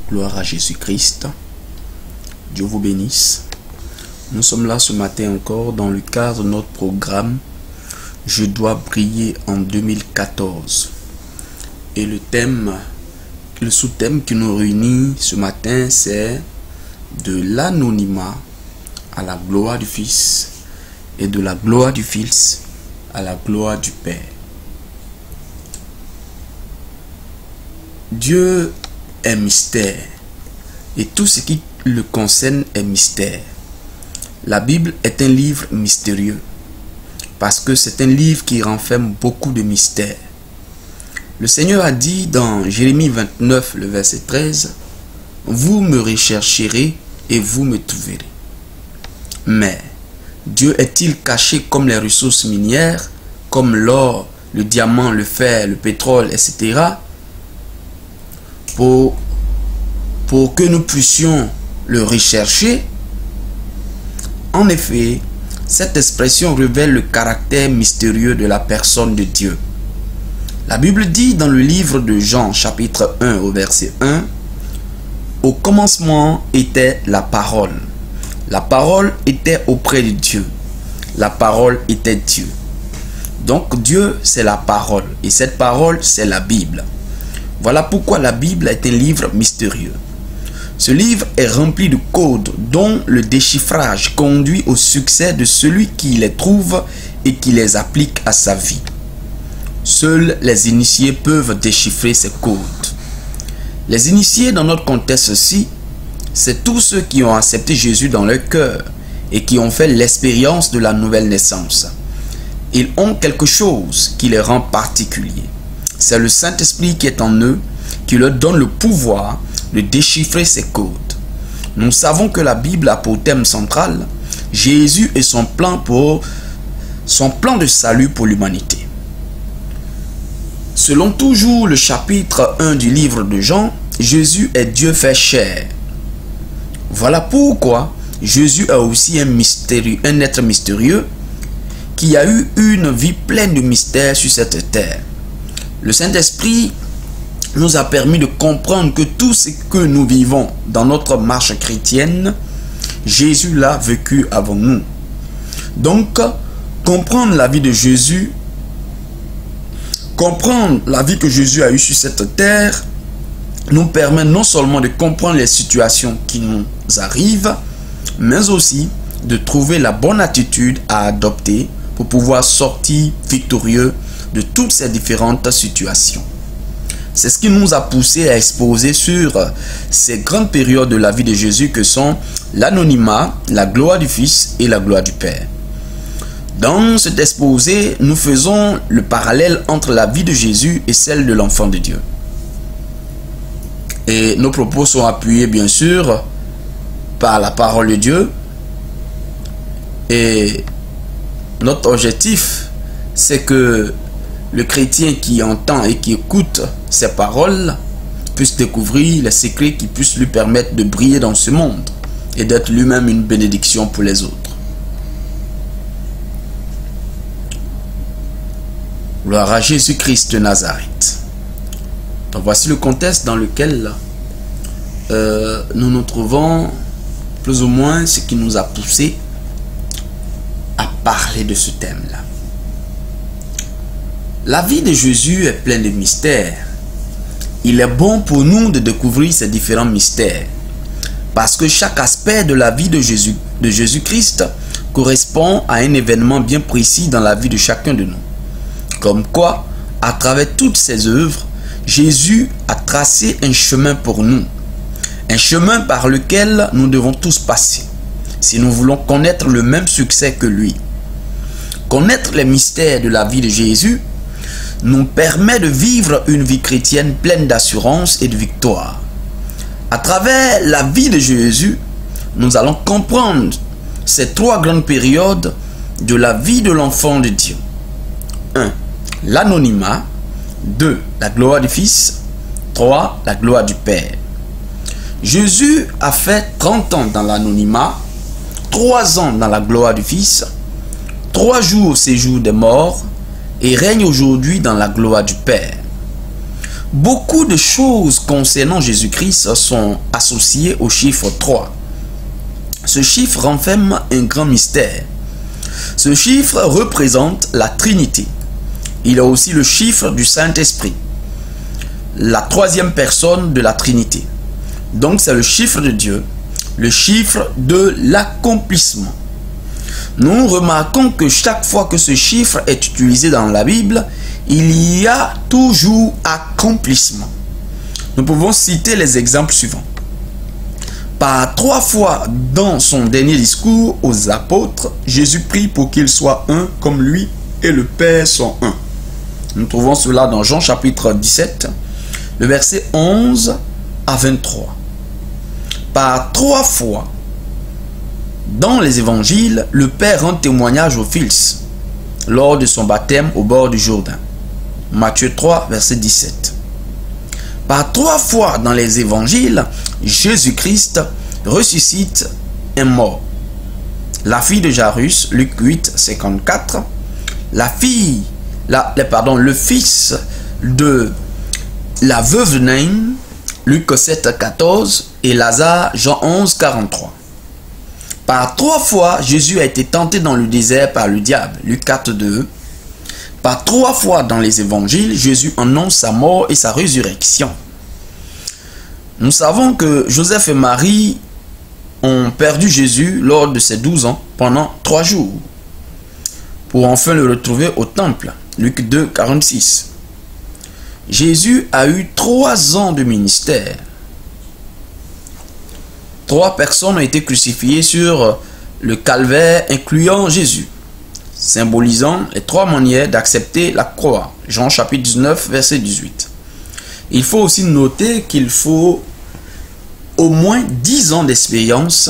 Gloire à Jésus-Christ. Dieu vous bénisse. Nous sommes là ce matin encore dans le cadre de notre programme Je dois briller en 2014. Et le sous-thème qui nous réunit ce matin, c'est de l'anonymat à la gloire du Fils et de la gloire du Fils à la gloire du Père. Dieu est mystère et tout ce qui le concerne est mystère. La Bible est un livre mystérieux parce que c'est un livre qui renferme beaucoup de mystères. Le Seigneur a dit dans Jérémie 29, le verset 13, « Vous me rechercherez et vous me trouverez. » Mais Dieu est-il caché comme les ressources minières, comme l'or, le diamant, le fer, le pétrole, etc., pour que nous puissions le rechercher? En effet, cette expression révèle le caractère mystérieux de la personne de Dieu. La Bible dit dans le livre de Jean, chapitre 1, au verset 1, « Au commencement était la parole. La parole était auprès de Dieu. La parole était Dieu. » Donc Dieu, c'est la parole. Et cette parole, c'est la Bible. Voilà pourquoi la Bible est un livre mystérieux. Ce livre est rempli de codes dont le déchiffrage conduit au succès de celui qui les trouve et qui les applique à sa vie. Seuls les initiés peuvent déchiffrer ces codes. Les initiés dans notre contexte-ci, c'est tous ceux qui ont accepté Jésus dans leur cœur et qui ont fait l'expérience de la nouvelle naissance. Ils ont quelque chose qui les rend particuliers. C'est le Saint-Esprit qui est en eux, qui leur donne le pouvoir de déchiffrer ces codes. Nous savons que la Bible a pour thème central Jésus et son plan de salut pour l'humanité. Selon toujours le chapitre 1 du livre de Jean, Jésus est Dieu fait chair. Voilà pourquoi Jésus est aussi un être mystérieux qui a eu une vie pleine de mystères sur cette terre. Le Saint-Esprit nous a permis de comprendre que tout ce que nous vivons dans notre marche chrétienne, Jésus l'a vécu avant nous. Donc, comprendre la vie de Jésus, comprendre la vie que Jésus a eue sur cette terre, nous permet non seulement de comprendre les situations qui nous arrivent, mais aussi de trouver la bonne attitude à adopter pour pouvoir sortir victorieux de toutes ces différentes situations. C'est ce qui nous a poussé à exposer sur ces grandes périodes de la vie de Jésus que sont l'anonymat, la gloire du Fils et la gloire du Père. Dans cet exposé, nous faisons le parallèle entre la vie de Jésus et celle de l'enfant de Dieu. Et nos propos sont appuyés bien sûr par la parole de Dieu. Et notre objectif, c'est que le chrétien qui entend et qui écoute ces paroles puisse découvrir les secrets qui puissent lui permettre de briller dans ce monde et d'être lui-même une bénédiction pour les autres. Gloire à Jésus-Christ de Nazareth. Donc voici le contexte dans lequel nous nous trouvons, plus ou moins ce qui nous a poussé à parler de ce thème-là. La vie de Jésus est pleine de mystères. Il est bon pour nous de découvrir ces différents mystères parce que chaque aspect de la vie de Jésus-Christ correspond à un événement bien précis dans la vie de chacun de nous. Comme quoi, à travers toutes ses œuvres, Jésus a tracé un chemin pour nous. Un chemin par lequel nous devons tous passer si nous voulons connaître le même succès que lui. Connaître les mystères de la vie de Jésus nous permet de vivre une vie chrétienne pleine d'assurance et de victoire. À travers la vie de Jésus, nous allons comprendre ces trois grandes périodes de la vie de l'enfant de Dieu. 1. L'anonymat. 2. La gloire du Fils. 3. La gloire du Père. Jésus a fait 30 ans dans l'anonymat, 3 ans dans la gloire du Fils, 3 jours au séjour des morts et règne aujourd'hui dans la gloire du Père. Beaucoup de choses concernant Jésus-Christ sont associées au chiffre 3. Ce chiffre renferme un grand mystère. Ce chiffre représente la Trinité. Il est aussi le chiffre du Saint-Esprit, la troisième personne de la Trinité. Donc c'est le chiffre de Dieu, le chiffre de l'accomplissement. Nous remarquons que chaque fois que ce chiffre est utilisé dans la Bible, il y a toujours accomplissement. Nous pouvons citer les exemples suivants. Par 3 fois dans son dernier discours aux apôtres, Jésus prie pour qu'ils soient un comme lui et le Père sont un. Nous trouvons cela dans Jean chapitre 17, le verset 11 à 23. Par 3 fois dans les évangiles, le Père rend témoignage au Fils lors de son baptême au bord du Jourdain. Matthieu 3, verset 17. Par 3 fois dans les évangiles, Jésus-Christ ressuscite un mort. La fille de Jairus, Luc 8, 54. Le fils de la veuve de Naïm, Luc 7, 14. Et Lazare, Jean 11, 43. Par 3 fois, Jésus a été tenté dans le désert par le diable, Luc 4, 2. Par 3 fois dans les évangiles, Jésus annonce sa mort et sa résurrection. Nous savons que Joseph et Marie ont perdu Jésus lors de ses 12 ans pendant 3 jours, pour enfin le retrouver au temple, Luc 2, 46. Jésus a eu 3 ans de ministère. 3 personnes ont été crucifiées sur le calvaire, incluant Jésus, symbolisant les 3 manières d'accepter la croix. Jean chapitre 19, verset 18. Il faut aussi noter qu'il faut au moins 10 ans d'expérience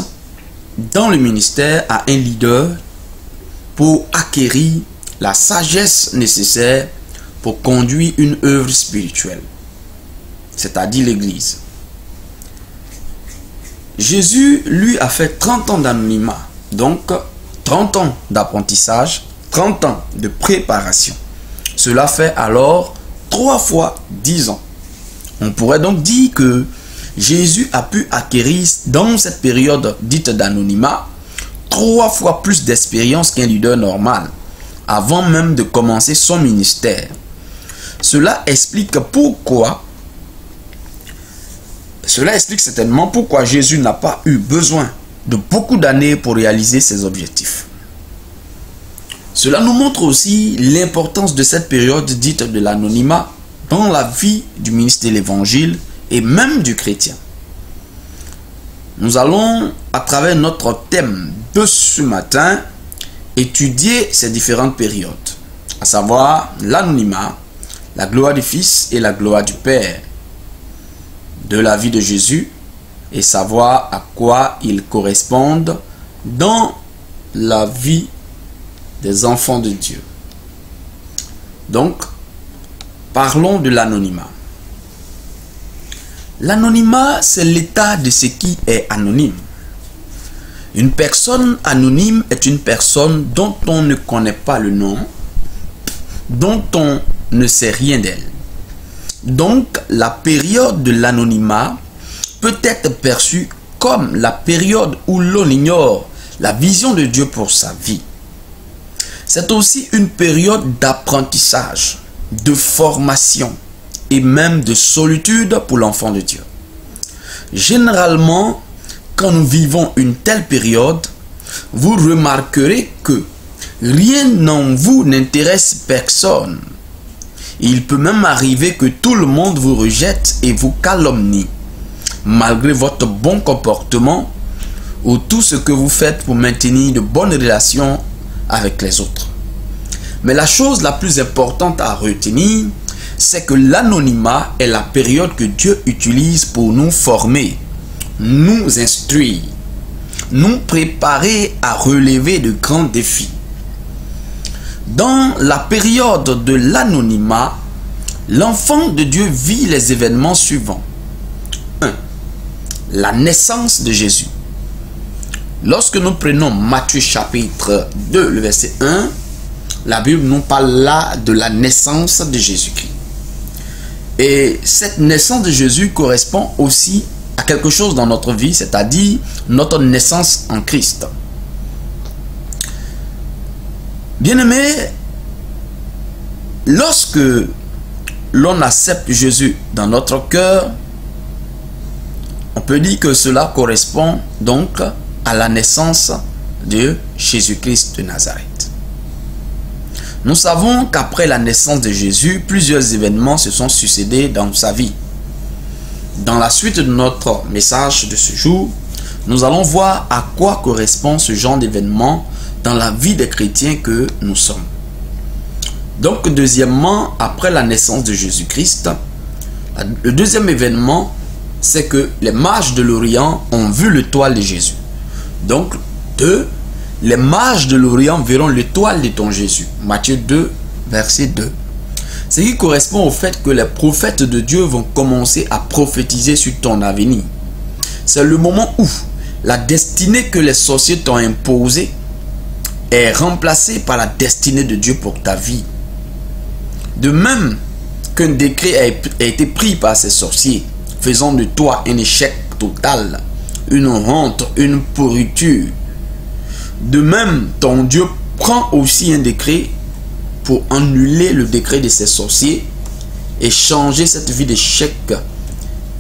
dans le ministère à un leader pour acquérir la sagesse nécessaire pour conduire une œuvre spirituelle, c'est-à-dire l'Église. Jésus, lui, a fait 30 ans d'anonymat, donc 30 ans d'apprentissage, 30 ans de préparation. Cela fait alors 3 fois 10 ans. On pourrait donc dire que Jésus a pu acquérir dans cette période dite d'anonymat 3 fois plus d'expérience qu'un leader normal, avant même de commencer son ministère. Cela explique certainement pourquoi Jésus n'a pas eu besoin de beaucoup d'années pour réaliser ses objectifs. Cela nous montre aussi l'importance de cette période dite de l'anonymat dans la vie du ministre de l'Évangile et même du chrétien. Nous allons, à travers notre thème de ce matin, étudier ces différentes périodes, à savoir l'anonymat, la gloire du Fils et la gloire du Père de la vie de Jésus, et savoir à quoi ils correspondent dans la vie des enfants de Dieu. Donc, parlons de l'anonymat. L'anonymat, c'est l'état de ce qui est anonyme. Une personne anonyme est une personne dont on ne connaît pas le nom, dont on ne sait rien d'elle. Donc, la période de l'anonymat peut être perçue comme la période où l'on ignore la vision de Dieu pour sa vie. C'est aussi une période d'apprentissage, de formation et même de solitude pour l'enfant de Dieu. Généralement, quand nous vivons une telle période, vous remarquerez que rien en vous n'intéresse personne. Il peut même arriver que tout le monde vous rejette et vous calomnie, malgré votre bon comportement ou tout ce que vous faites pour maintenir de bonnes relations avec les autres. Mais la chose la plus importante à retenir, c'est que l'anonymat est la période que Dieu utilise pour nous former, nous instruire, nous préparer à relever de grands défis. Dans la période de l'anonymat, l'enfant de Dieu vit les événements suivants. 1. La naissance de Jésus. Lorsque nous prenons Matthieu chapitre 2, le verset 1, la Bible nous parle là de la naissance de Jésus-Christ. Et cette naissance de Jésus correspond aussi à quelque chose dans notre vie, c'est-à-dire notre naissance en Christ. Bien-aimés, lorsque l'on accepte Jésus dans notre cœur, on peut dire que cela correspond donc à la naissance de Jésus-Christ de Nazareth. Nous savons qu'après la naissance de Jésus, plusieurs événements se sont succédés dans sa vie. Dans la suite de notre message de ce jour, nous allons voir à quoi correspond ce genre d'événement dans la vie des chrétiens que nous sommes. Donc, deuxièmement, après la naissance de Jésus-Christ, le deuxième événement, c'est que les mages de l'Orient ont vu l'étoile de Jésus. Donc, les mages de l'Orient verront l'étoile de ton Jésus. Matthieu 2, verset 2. Ce qui correspond au fait que les prophètes de Dieu vont commencer à prophétiser sur ton avenir. C'est le moment où la destinée que les sorciers t'ont imposée est remplacée par la destinée de Dieu pour ta vie. De même qu'un décret a été pris par ces sorciers, faisant de toi un échec total, une honte, une pourriture. De même, ton Dieu prend aussi un décret pour annuler le décret de ces sorciers et changer cette vie d'échec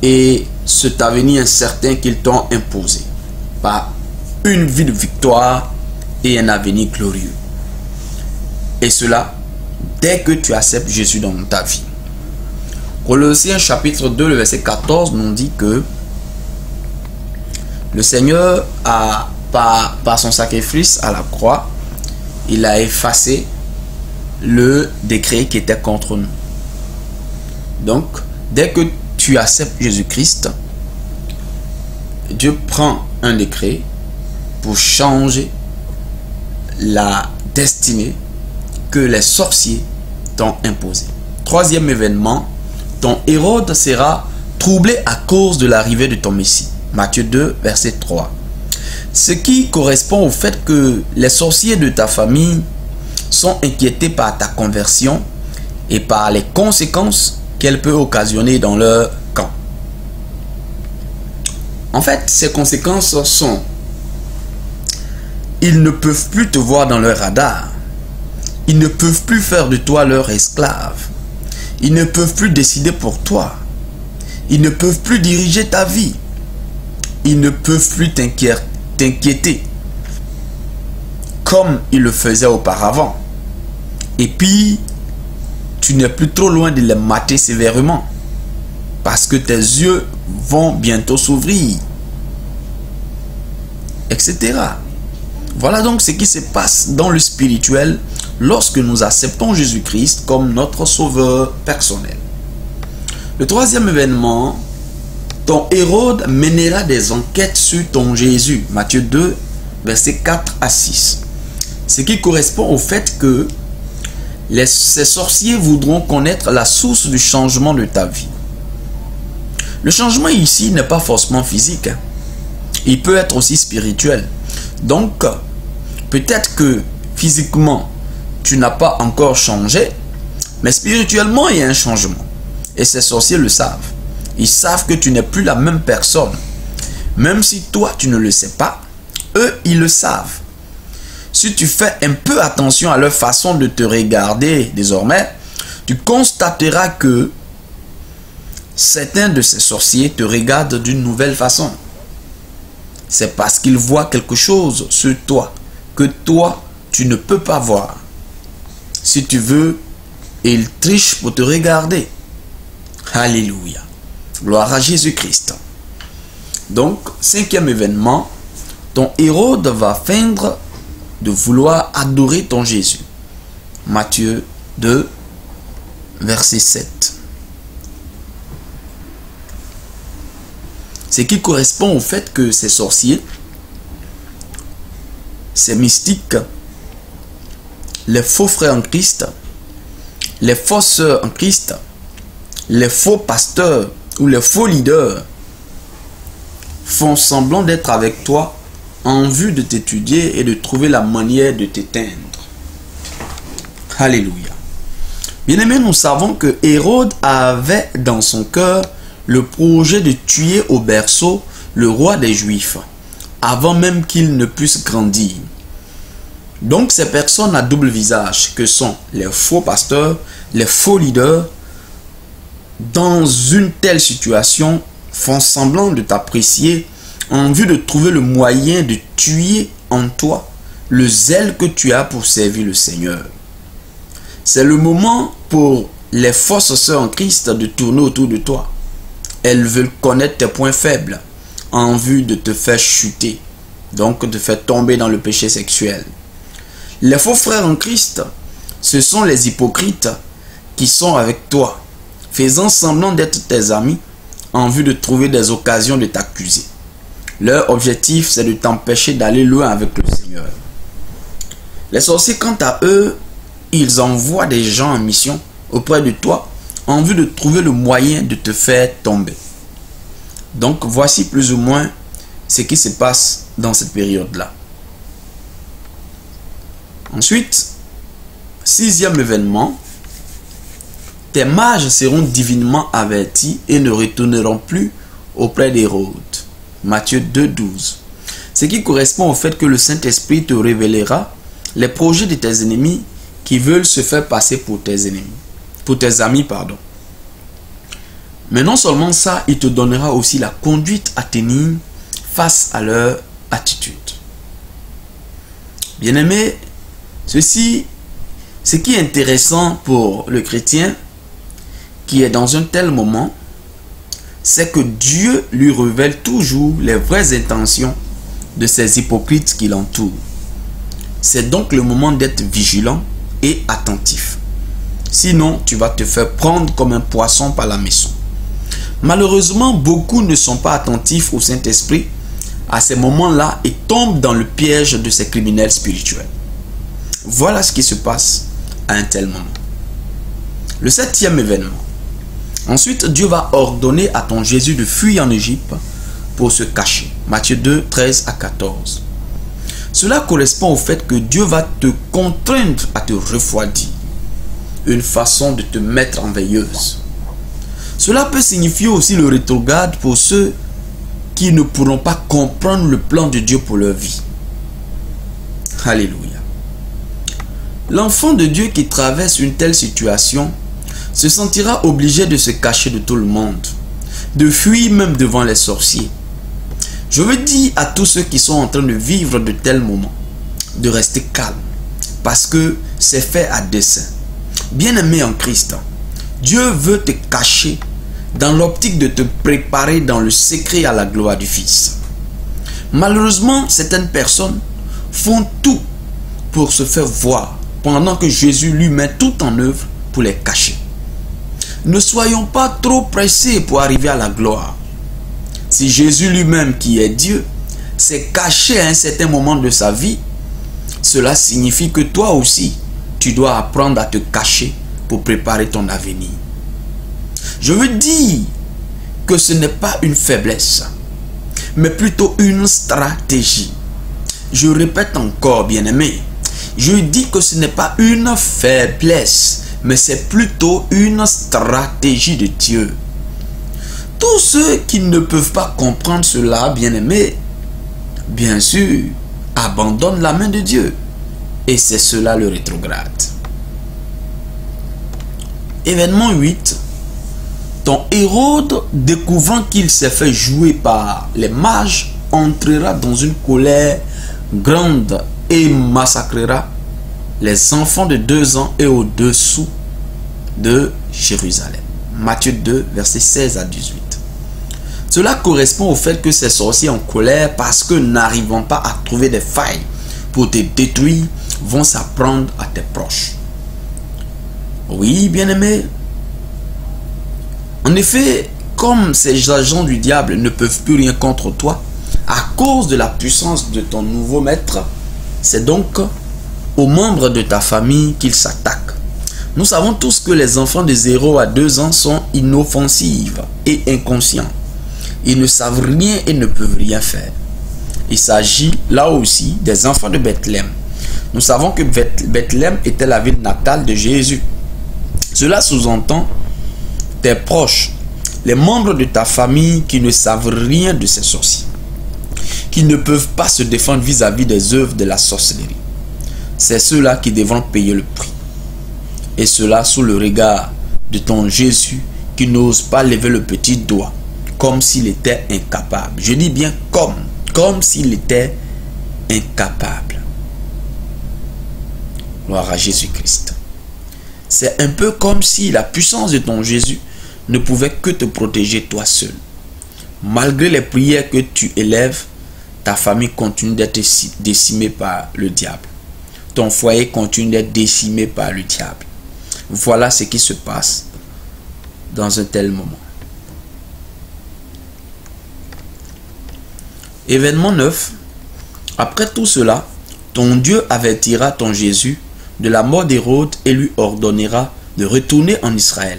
et cet avenir incertain qu'ils t'ont imposé par une vie de victoire et un avenir glorieux. Et cela, dès que tu acceptes Jésus dans ta vie. Colossiens chapitre 2, le verset 14 nous dit que le Seigneur a, par son sacrifice à la croix, il a effacé le décret qui était contre nous. Donc, dès que tu acceptes Jésus-Christ, Dieu prend un décret pour changer la destinée que les sorciers t'ont imposée. Troisième événement, ton Hérode sera troublé à cause de l'arrivée de ton Messie. Matthieu 2, verset 3. Ce qui correspond au fait que les sorciers de ta famille sont inquiétés par ta conversion et par les conséquences qu'elle peut occasionner dans leur camp. En fait, ces conséquences sont: ils ne peuvent plus te voir dans leur radar. Ils ne peuvent plus faire de toi leur esclave. Ils ne peuvent plus décider pour toi. Ils ne peuvent plus diriger ta vie. Ils ne peuvent plus t'inquiéter comme ils le faisaient auparavant. Et puis, tu n'es plus trop loin de les mater sévèrement parce que tes yeux vont bientôt s'ouvrir, etc. Voilà donc ce qui se passe dans le spirituel lorsque nous acceptons Jésus-Christ comme notre sauveur personnel. Le troisième événement, ton Hérode mènera des enquêtes sur ton Jésus. Matthieu 2, versets 4 à 6. Ce qui correspond au fait que ces sorciers voudront connaître la source du changement de ta vie. Le changement ici n'est pas forcément physique. Il peut être aussi spirituel. Donc, peut-être que physiquement, tu n'as pas encore changé, mais spirituellement, il y a un changement. Et ces sorciers le savent. Ils savent que tu n'es plus la même personne. Même si toi, tu ne le sais pas, eux, ils le savent. Si tu fais un peu attention à leur façon de te regarder désormais, tu constateras que certains de ces sorciers te regardent d'une nouvelle façon. C'est parce qu'ils voient quelque chose sur toi que toi, tu ne peux pas voir. Si tu veux, ils trichent pour te regarder. Alléluia. Gloire à Jésus-Christ. Donc, cinquième événement, ton Hérode va feindre de vouloir adorer ton Jésus. Matthieu 2, verset 7. Ce qui correspond au fait que ces sorciers, ces mystiques, les faux frères en Christ, les fausses sœurs en Christ, les faux pasteurs ou les faux leaders font semblant d'être avec toi en vue de t'étudier et de trouver la manière de t'éteindre. Alléluia. Bien-aimés, nous savons que Hérode avait dans son cœur le projet de tuer au berceau le roi des Juifs, avant même qu'il ne puisse grandir. Donc ces personnes à double visage, que sont les faux pasteurs, les faux leaders, dans une telle situation, font semblant de t'apprécier en vue de trouver le moyen de tuer en toi le zèle que tu as pour servir le Seigneur. C'est le moment pour les fausses sœurs en Christ de tourner autour de toi. Elles veulent connaître tes points faibles en vue de te faire chuter, donc de te faire tomber dans le péché sexuel. Les faux frères en Christ, ce sont les hypocrites qui sont avec toi, faisant semblant d'être tes amis en vue de trouver des occasions de t'accuser. Leur objectif, c'est de t'empêcher d'aller loin avec le Seigneur. Les sorciers, quant à eux, ils envoient des gens en mission auprès de toi en vue de trouver le moyen de te faire tomber. Donc, voici plus ou moins ce qui se passe dans cette période-là. Ensuite, 6e événement, tes mages seront divinement avertis et ne retourneront plus auprès d'Hérode. Matthieu 2,12. Ce qui correspond au fait que le Saint-Esprit te révélera les projets de tes ennemis qui veulent se faire passer pour tes ennemis, pour tes amis, pardon. Mais non seulement ça, il te donnera aussi la conduite à tenir face à leur attitude. Bien-aimé, ce qui est intéressant pour le chrétien qui est dans un tel moment, c'est que Dieu lui révèle toujours les vraies intentions de ces hypocrites qui l'entourent. C'est donc le moment d'être vigilant et attentif. Sinon, tu vas te faire prendre comme un poisson par la maison. Malheureusement, beaucoup ne sont pas attentifs au Saint-Esprit à ces moments-là et tombent dans le piège de ces criminels spirituels. Voilà ce qui se passe à un tel moment. Le 7e événement. Ensuite, Dieu va ordonner à ton Jésus de fuir en Égypte pour se cacher. Matthieu 2, 13 à 14. Cela correspond au fait que Dieu va te contraindre à te refroidir. Une façon de te mettre en veilleuse. Cela peut signifier aussi le rétrograde pour ceux qui ne pourront pas comprendre le plan de Dieu pour leur vie. Alléluia. L'enfant de Dieu qui traverse une telle situation se sentira obligé de se cacher de tout le monde, de fuir même devant les sorciers. Je veux dire à tous ceux qui sont en train de vivre de tels moments, de rester calme, parce que c'est fait à dessein. Bien-aimé en Christ, Dieu veut te cacher dans l'optique de te préparer dans le secret à la gloire du Fils. Malheureusement, certaines personnes font tout pour se faire voir, pendant que Jésus lui met tout en œuvre pour les cacher. Ne soyons pas trop pressés pour arriver à la gloire. Si Jésus lui-même, qui est Dieu, s'est caché à un certain moment de sa vie, cela signifie que toi aussi, tu dois apprendre à te cacher pour préparer ton avenir. Je veux dire que ce n'est pas une faiblesse, mais plutôt une stratégie. Je répète encore, bien-aimé, je dis que ce n'est pas une faiblesse, mais c'est plutôt une stratégie de Dieu. Tous ceux qui ne peuvent pas comprendre cela, bien-aimés, bien sûr, abandonnent la main de Dieu. Et c'est cela le rétrograde. Événement 8. Ton Hérode, découvrant qu'il s'est fait jouer par les mages, entrera dans une colère grande et massacrera les enfants de 2 ans et au-dessous de Jérusalem. Matthieu 2, versets 16 à 18. Cela correspond au fait que ces sorciers en colère, parce que n'arrivant pas à trouver des failles pour te détruire, vont s'apprendre à tes proches. Oui, bien-aimé. En effet, comme ces agents du diable ne peuvent plus rien contre toi, à cause de la puissance de ton nouveau maître, c'est donc aux membres de ta famille qu'ils s'attaquent. Nous savons tous que les enfants de 0 à 2 ans sont inoffensifs et inconscients. Ils ne savent rien et ne peuvent rien faire. Il s'agit là aussi des enfants de Bethléem. Nous savons que Bethléem était la ville natale de Jésus. Cela sous-entend tes proches, les membres de ta famille qui ne savent rien de ces sorciers, qui ne peuvent pas se défendre vis-à-vis des œuvres de la sorcellerie. C'est ceux-là qui devront payer le prix. Et cela sous le regard de ton Jésus qui n'ose pas lever le petit doigt comme s'il était incapable. Je dis bien comme s'il était incapable. Gloire à Jésus-Christ. C'est un peu comme si la puissance de ton Jésus ne pouvait que te protéger toi seul. Malgré les prières que tu élèves, ta famille continue d'être décimée par le diable. Ton foyer continue d'être décimé par le diable. Voilà ce qui se passe dans un tel moment. Événement 9. Après tout cela, ton Dieu avertira ton Jésus de la mort d'Hérode et lui ordonnera de retourner en Israël.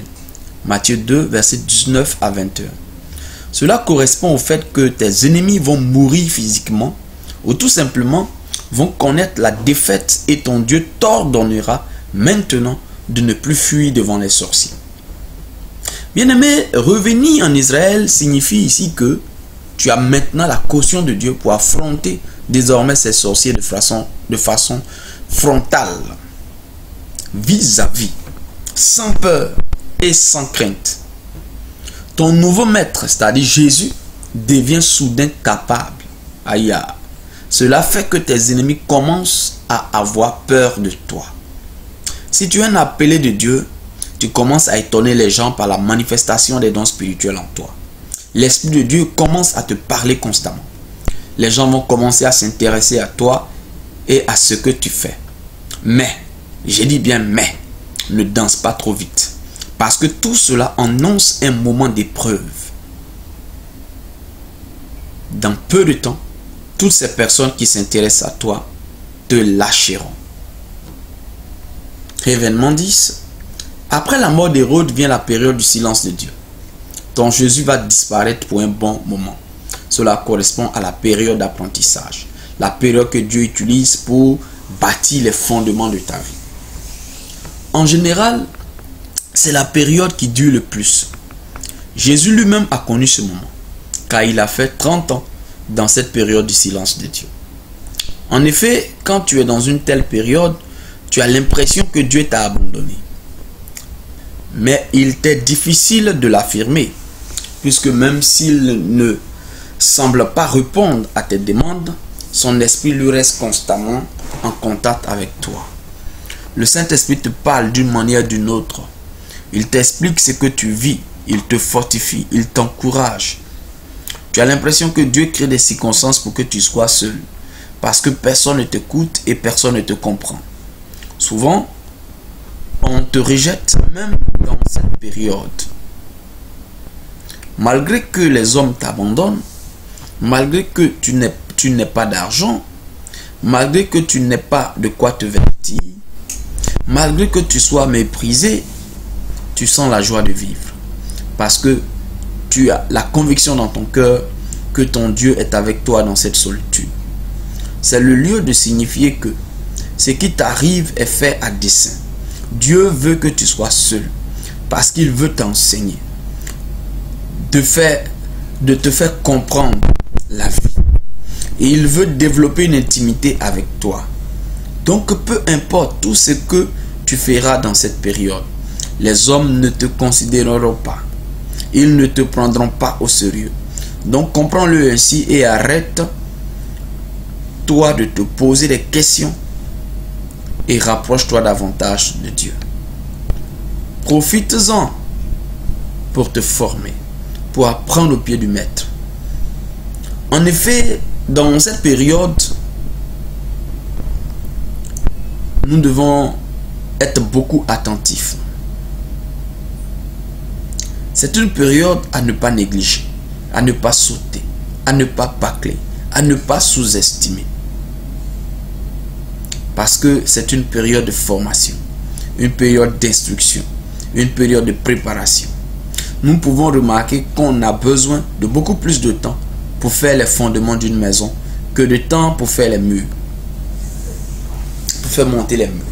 Matthieu 2, versets 19 à 21. Cela correspond au fait que tes ennemis vont mourir physiquement ou tout simplement vont connaître la défaite et ton Dieu t'ordonnera maintenant de ne plus fuir devant les sorciers. Bien-aimé, revenir en Israël signifie ici que tu as maintenant la caution de Dieu pour affronter désormais ces sorciers de façon frontale, vis-à-vis, sans peur et sans crainte. Ton nouveau maître, c'est-à-dire Jésus, devient soudain capable. Aïe. Cela fait que tes ennemis commencent à avoir peur de toi. Si tu es un appelé de Dieu, tu commences à étonner les gens par la manifestation des dons spirituels en toi. L'Esprit de Dieu commence à te parler constamment. Les gens vont commencer à s'intéresser à toi et à ce que tu fais. Mais, j'ai dit bien mais, ne danse pas trop vite. Parce que tout cela annonce un moment d'épreuve. Dans peu de temps, toutes ces personnes qui s'intéressent à toi te lâcheront. Événement 10. Après la mort d'Hérode vient la période du silence de Dieu. Ton Jésus va disparaître pour un bon moment. Cela correspond à la période d'apprentissage. La période que Dieu utilise pour bâtir les fondements de ta vie. En général, c'est la période qui dure le plus. Jésus lui-même a connu ce moment, car il a fait 30 ans dans cette période du silence de Dieu. En effet, quand tu es dans une telle période, tu as l'impression que Dieu t'a abandonné. Mais il t'est difficile de l'affirmer, puisque même s'il ne semble pas répondre à tes demandes, son esprit lui reste constamment en contact avec toi. Le Saint-Esprit te parle d'une manière ou d'une autre. Il t'explique ce que tu vis, il te fortifie, il t'encourage. Tu as l'impression que Dieu crée des circonstances pour que tu sois seul, parce que personne ne t'écoute et personne ne te comprend. Souvent, on te rejette même dans cette période. Malgré que les hommes t'abandonnent, malgré que tu n'aies pas d'argent, malgré que tu n'aies pas de quoi te vêtir, malgré que tu sois méprisé, tu sens la joie de vivre. Parce que tu as la conviction dans ton cœur que ton Dieu est avec toi dans cette solitude. C'est le lieu de signifier que ce qui t'arrive est fait à dessein. Dieu veut que tu sois seul parce qu'il veut t'enseigner, de te faire comprendre la vie. Et il veut développer une intimité avec toi. Donc peu importe tout ce que tu feras dans cette période, les hommes ne te considéreront pas. Ils ne te prendront pas au sérieux. Donc comprends-le ainsi et arrête-toi de te poser des questions et rapproche-toi davantage de Dieu. Profites-en pour te former, pour apprendre au pied du maître. En effet, dans cette période, nous devons être beaucoup attentifs. C'est une période à ne pas négliger, à ne pas sauter, à ne pas bâcler, à ne pas sous-estimer. Parce que c'est une période de formation, une période d'instruction, une période de préparation. Nous pouvons remarquer qu'on a besoin de beaucoup plus de temps pour faire les fondements d'une maison que de temps pour faire les murs, pour faire monter les murs.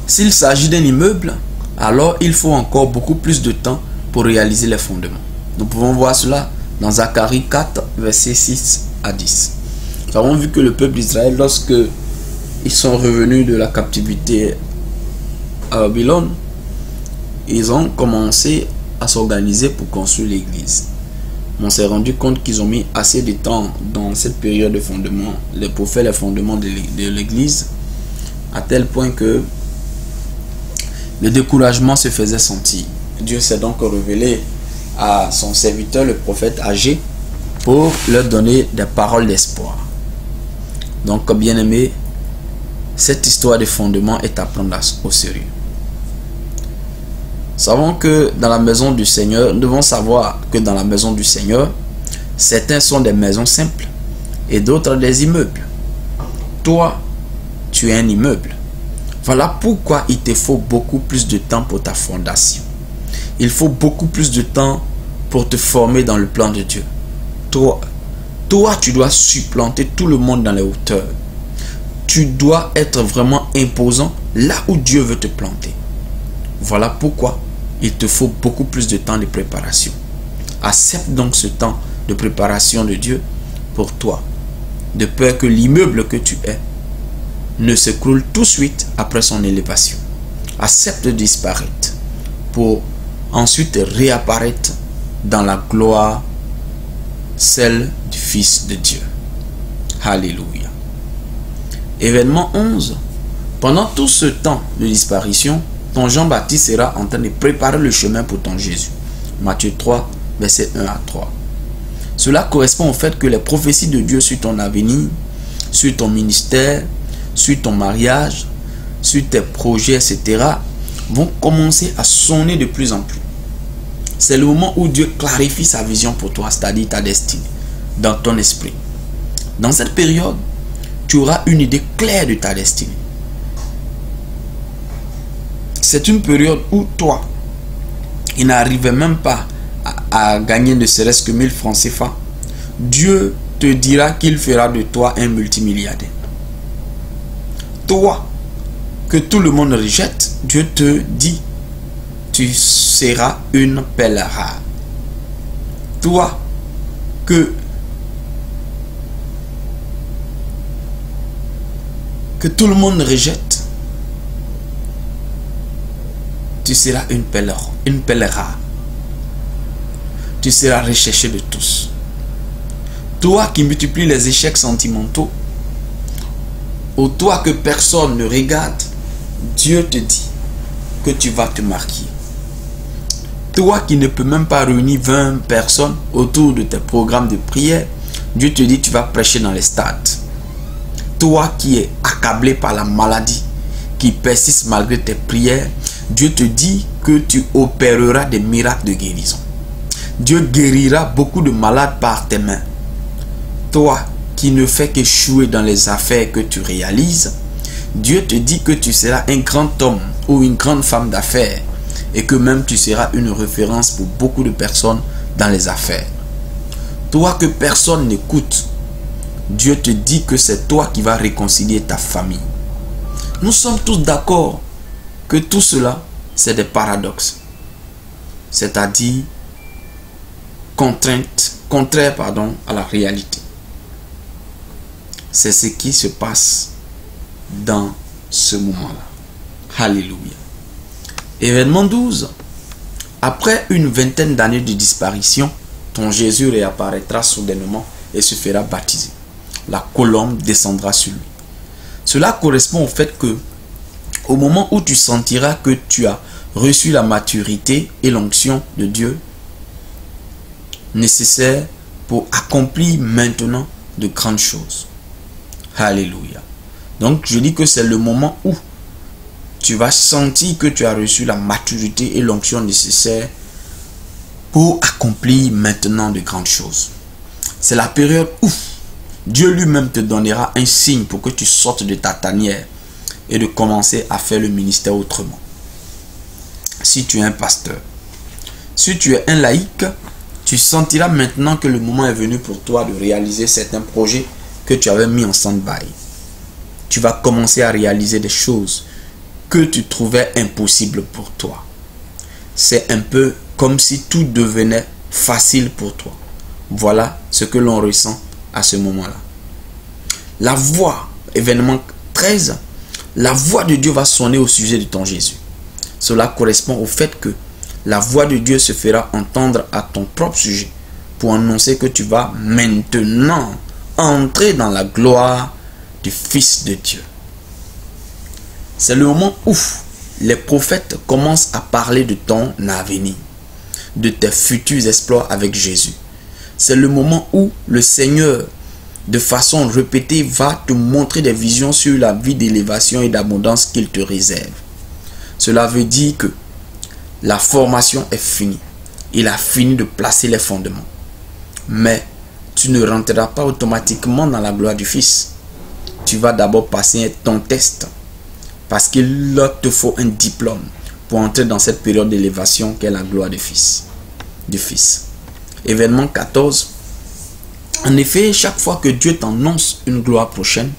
S'il s'agit d'un immeuble, alors il faut encore beaucoup plus de temps pour réaliser les fondements. Nous pouvons voir cela dans Zacharie 4, versets 6 à 10. Nous avons vu que le peuple d'Israël, lorsque ils sont revenus de la captivité à Babylone, ils ont commencé à s'organiser pour construire l'église. On s'est rendu compte qu'ils ont mis assez de temps dans cette période de fondement pour faire les fondements de l'église, à tel point que le découragement se faisait sentir. Dieu s'est donc révélé à son serviteur, le prophète Agé, pour leur donner des paroles d'espoir. Donc, bien aimé, cette histoire de fondement est à prendre au sérieux. Savons que dans la maison du Seigneur, nous devons savoir que dans la maison du Seigneur, certains sont des maisons simples et d'autres des immeubles. Toi, tu es un immeuble. Voilà pourquoi il te faut beaucoup plus de temps pour ta fondation. Il faut beaucoup plus de temps pour te former dans le plan de Dieu. Toi, tu dois supplanter tout le monde dans les hauteurs. Tu dois être vraiment imposant là où Dieu veut te planter. Voilà pourquoi il te faut beaucoup plus de temps de préparation. Accepte donc ce temps de préparation de Dieu pour toi, de peur que l'immeuble que tu es ne s'écroule tout de suite après son élévation. Accepte de disparaître pour ensuite réapparaître dans la gloire, celle du Fils de Dieu. Alléluia. Événement 11. Pendant tout ce temps de disparition, ton Jean-Baptiste sera en train de préparer le chemin pour ton Jésus. Matthieu 3, versets 1 à 3. Cela correspond au fait que les prophéties de Dieu sur ton avenir, sur ton ministère, sur ton mariage, sur tes projets, etc., vont commencer à sonner de plus en plus. C'est le moment où Dieu clarifie sa vision pour toi, c'est-à-dire ta destinée, dans ton esprit. Dans cette période, tu auras une idée claire de ta destinée. C'est une période où toi, il n'arrivait même pas à gagner ne serait-ce que 1000 francs CFA. Dieu te dira qu'il fera de toi un multimilliardaire. Toi, que tout le monde rejette, Dieu te dit, tu seras une perle rare. Toi, que tout le monde rejette, tu seras une perle rare. Tu seras recherché de tous. Toi qui multiplies les échecs sentimentaux, ou toi que personne ne regarde, Dieu te dit que tu vas te marier. Toi qui ne peux même pas réunir 20 personnes autour de tes programmes de prière, Dieu te dit que tu vas prêcher dans les stades. Toi qui es accablé par la maladie, qui persiste malgré tes prières, Dieu te dit que tu opéreras des miracles de guérison. Dieu guérira beaucoup de malades par tes mains. Toi qui ne fais qu'échouer dans les affaires que tu réalises, Dieu te dit que tu seras un grand homme ou une grande femme d'affaires et que même tu seras une référence pour beaucoup de personnes dans les affaires. Toi que personne n'écoute, Dieu te dit que c'est toi qui vas réconcilier ta famille. Nous sommes tous d'accord que tout cela, c'est des paradoxes. C'est-à-dire contraire à la réalité. C'est ce qui se passe dans ce moment-là. Alléluia. Événement 12. Après une vingtaine d'années de disparition, ton Jésus réapparaîtra soudainement et se fera baptiser. La colombe descendra sur lui. Cela correspond au fait que au moment où tu sentiras que tu as reçu la maturité et l'onction de Dieu nécessaire pour accomplir maintenant de grandes choses. Alléluia. Donc je dis que c'est le moment où tu vas sentir que tu as reçu la maturité et l'onction nécessaire pour accomplir maintenant de grandes choses. C'est la période où Dieu lui-même te donnera un signe pour que tu sortes de ta tanière et de commencer à faire le ministère autrement. Si tu es un pasteur, si tu es un laïc, tu sentiras maintenant que le moment est venu pour toi de réaliser certains projets que tu avais mis en stand-by. Tu vas commencer à réaliser des choses que tu trouvais impossibles pour toi. c'est un peu comme si tout devenait facile pour toi. Voilà ce que l'on ressent à ce moment-là. La voix, événement 13, la voix de Dieu va sonner au sujet de ton Jésus. Cela correspond au fait que la voix de Dieu se fera entendre à ton propre sujet pour annoncer que tu vas maintenant entrer dans la gloire du Fils de Dieu. C'est le moment où les prophètes commencent à parler de ton avenir, de tes futurs exploits avec Jésus. C'est le moment où le Seigneur, de façon répétée, va te montrer des visions sur la vie d'élévation et d'abondance qu'il te réserve. Cela veut dire que la formation est finie. Il a fini de placer les fondements. Mais tu ne rentreras pas automatiquement dans la gloire du Fils. Tu vas d'abord passer ton test. Parce qu'il te faut un diplôme pour entrer dans cette période d'élévation qu'est la gloire du Fils. Événement 14. En effet, chaque fois que Dieu t'annonce une gloire prochaine,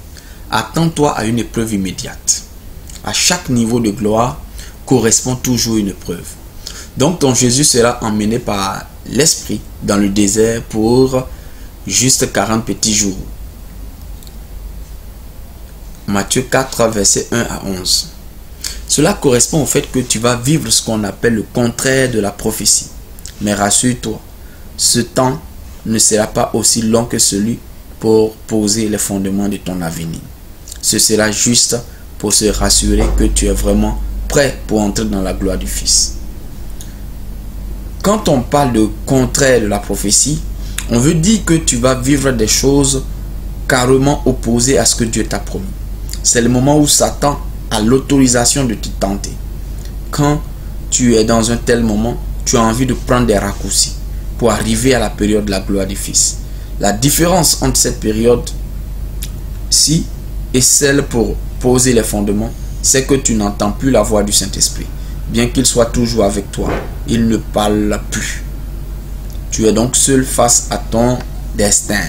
attends-toi à une épreuve immédiate. À chaque niveau de gloire correspond toujours une épreuve. Donc ton Jésus sera emmené par l'Esprit dans le désert pour juste 40 petits jours. Matthieu 4, versets 1 à 11. Cela correspond au fait que tu vas vivre ce qu'on appelle le contraire de la prophétie. Mais rassure-toi, ce temps ne sera pas aussi long que celui pour poser les fondements de ton avenir. Ce sera juste pour se rassurer que tu es vraiment prêt pour entrer dans la gloire du Fils. Quand on parle de contraire de la prophétie, on veut dire que tu vas vivre des choses carrément opposées à ce que Dieu t'a promis. C'est le moment où Satan a l'autorisation de te tenter. Quand tu es dans un tel moment, tu as envie de prendre des raccourcis pour arriver à la période de la gloire du Fils. La différence entre cette période-ci et celle pour poser les fondements, c'est que tu n'entends plus la voix du Saint-Esprit. Bien qu'il soit toujours avec toi, il ne parle plus. Tu es donc seul face à ton destin.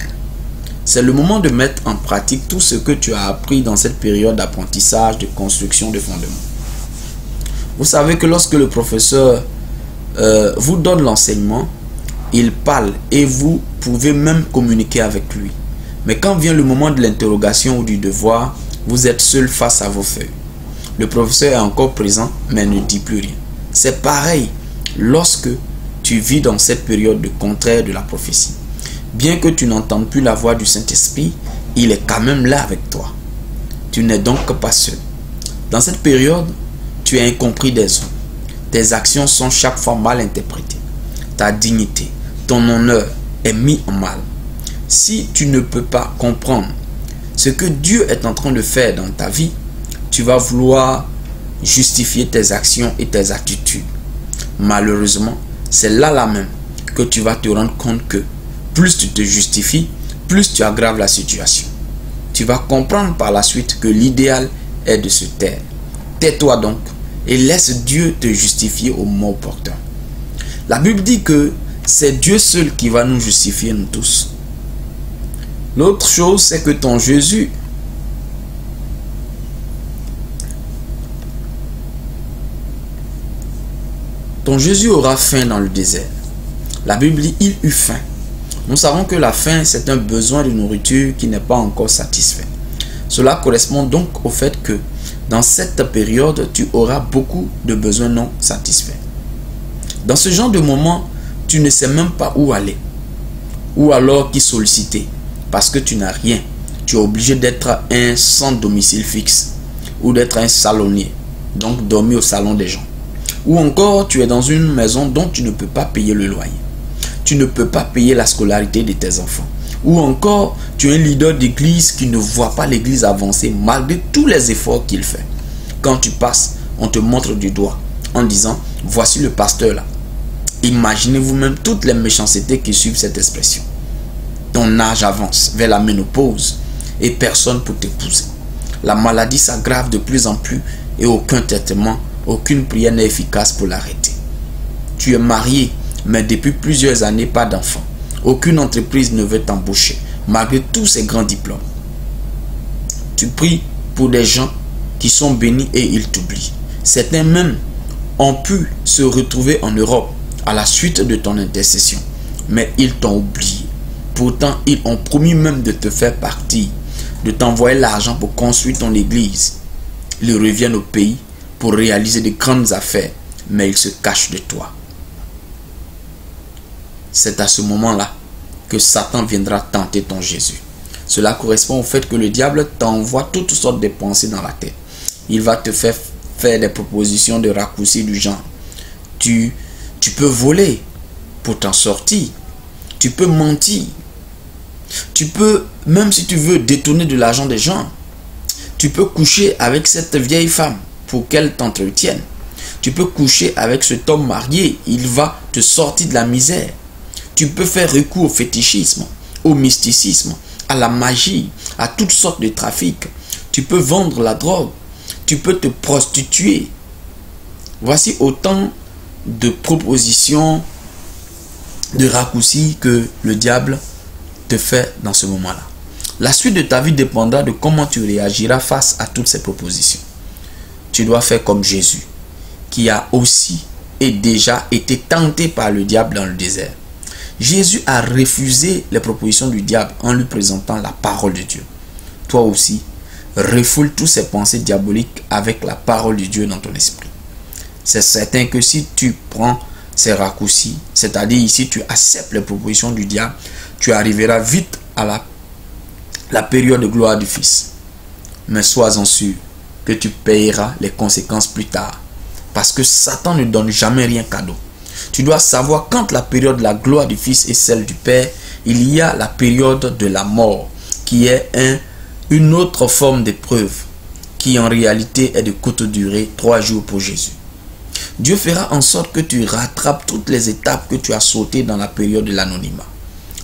C'est le moment de mettre en pratique tout ce que tu as appris dans cette période d'apprentissage, de construction de fondements. Vous savez que lorsque le professeur vous donne l'enseignement, il parle et vous pouvez même communiquer avec lui. Mais quand vient le moment de l'interrogation ou du devoir, vous êtes seul face à vos feuilles. Le professeur est encore présent, mais ne dit plus rien. C'est pareil lorsque tu vis dans cette période de contraire de la prophétie. Bien que tu n'entendes plus la voix du Saint-Esprit, il est quand même là avec toi. Tu n'es donc pas seul. Dans cette période, tu es incompris des hommes. Tes actions sont chaque fois mal interprétées. Ta dignité, ton honneur est mis en mal. Si tu ne peux pas comprendre ce que Dieu est en train de faire dans ta vie, tu vas vouloir justifier tes actions et tes attitudes. Malheureusement, c'est là même que tu vas te rendre compte que plus tu te justifies, plus tu aggraves la situation. Tu vas comprendre par la suite que l'idéal est de se taire. Tais-toi donc et laisse Dieu te justifier au moment opportun. La Bible dit que c'est Dieu seul qui va nous justifier, nous tous. L'autre chose, c'est que ton Jésus aura faim dans le désert. La Bible dit il eut faim. Nous savons que la faim, c'est un besoin de nourriture qui n'est pas encore satisfait. Cela correspond donc au fait que dans cette période, tu auras beaucoup de besoins non satisfaits. Dans ce genre de moment, tu ne sais même pas où aller. Ou alors qui solliciter. Parce que tu n'as rien. Tu es obligé d'être un sans domicile fixe. Ou d'être un salonnier. Donc dormir au salon des gens. Ou encore, tu es dans une maison dont tu ne peux pas payer le loyer. Tu ne peux pas payer la scolarité de tes enfants. Ou encore, tu es un leader d'église qui ne voit pas l'église avancer malgré tous les efforts qu'il fait. Quand tu passes, on te montre du doigt en disant, voici le pasteur là. Imaginez vous-même toutes les méchancetés qui suivent cette expression. Ton âge avance vers la ménopause et personne pour t'épouser. La maladie s'aggrave de plus en plus et aucun traitement, aucune prière n'est efficace pour l'arrêter. Tu es marié, mais depuis plusieurs années, pas d'enfant. Aucune entreprise ne veut t'embaucher, malgré tous ces grands diplômes. Tu pries pour des gens qui sont bénis et ils t'oublient. Certains même ont pu se retrouver en Europe à la suite de ton intercession. Mais ils t'ont oublié. Pourtant, ils ont promis même de te faire partir, de t'envoyer l'argent pour construire ton église. Ils reviennent au pays pour réaliser de grandes affaires, mais ils se cachent de toi. C'est à ce moment-là que Satan viendra tenter ton Jésus. Cela correspond au fait que le diable t'envoie toutes sortes de pensées dans la tête. Il va te faire des propositions de raccourcis du genre. Tu peux voler pour t'en sortir. Tu peux mentir. Tu peux, même si tu veux, détourner de l'argent des gens. Tu peux coucher avec cette vieille femme pour qu'elle t'entretienne. Tu peux coucher avec cet homme marié. Il va te sortir de la misère. Tu peux faire recours au fétichisme, au mysticisme, à la magie, à toutes sortes de trafics. Tu peux vendre la drogue. Tu peux te prostituer. Voici autant de propositions, de raccourcis que le diable te fait dans ce moment-là. La suite de ta vie dépendra de comment tu réagiras face à toutes ces propositions. Tu dois faire comme Jésus, qui a aussi et déjà été tenté par le diable dans le désert. Jésus a refusé les propositions du diable en lui présentant la parole de Dieu. Toi aussi, refoule toutes ces pensées diaboliques avec la parole de Dieu dans ton esprit. C'est certain que si tu prends ces raccourcis, c'est-à-dire si tu acceptes les propositions du diable, tu arriveras vite à la période de gloire du Fils. Mais sois-en sûr que tu payeras les conséquences plus tard. Parce que Satan ne donne jamais rien cadeau. Tu dois savoir quand la période de la gloire du Fils est celle du Père, il y a la période de la mort qui est une autre forme d'épreuve qui en réalité est de courte durée, 3 jours pour Jésus. Dieu fera en sorte que tu rattrapes toutes les étapes que tu as sautées dans la période de l'anonymat.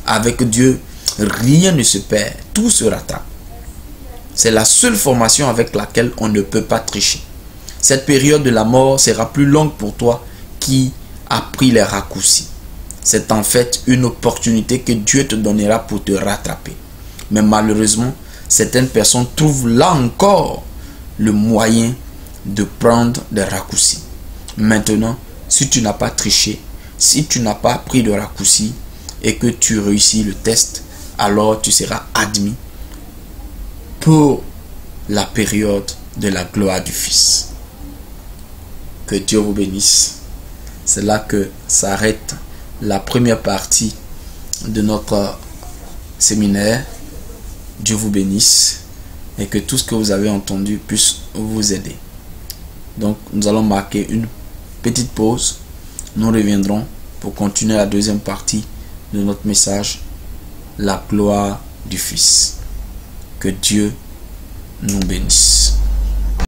Avec Dieu, rien ne se perd, tout se rattrape. C'est la seule formation avec laquelle on ne peut pas tricher. Cette période de la mort sera plus longue pour toi qui a pris les raccourcis. C'est en fait une opportunité que Dieu te donnera pour te rattraper. Mais malheureusement, certaines personnes trouvent là encore le moyen de prendre des raccourcis. Maintenant, si tu n'as pas triché, si tu n'as pas pris de raccourcis et que tu réussis le test, alors tu seras admis pour la période de la gloire du Fils. Que Dieu vous bénisse. C'est là que s'arrête la première partie de notre séminaire. Dieu vous bénisse et que tout ce que vous avez entendu puisse vous aider. Donc nous allons marquer une petite pause. Nous reviendrons pour continuer la deuxième partie de notre message, la gloire du Fils. Que Dieu nous bénisse.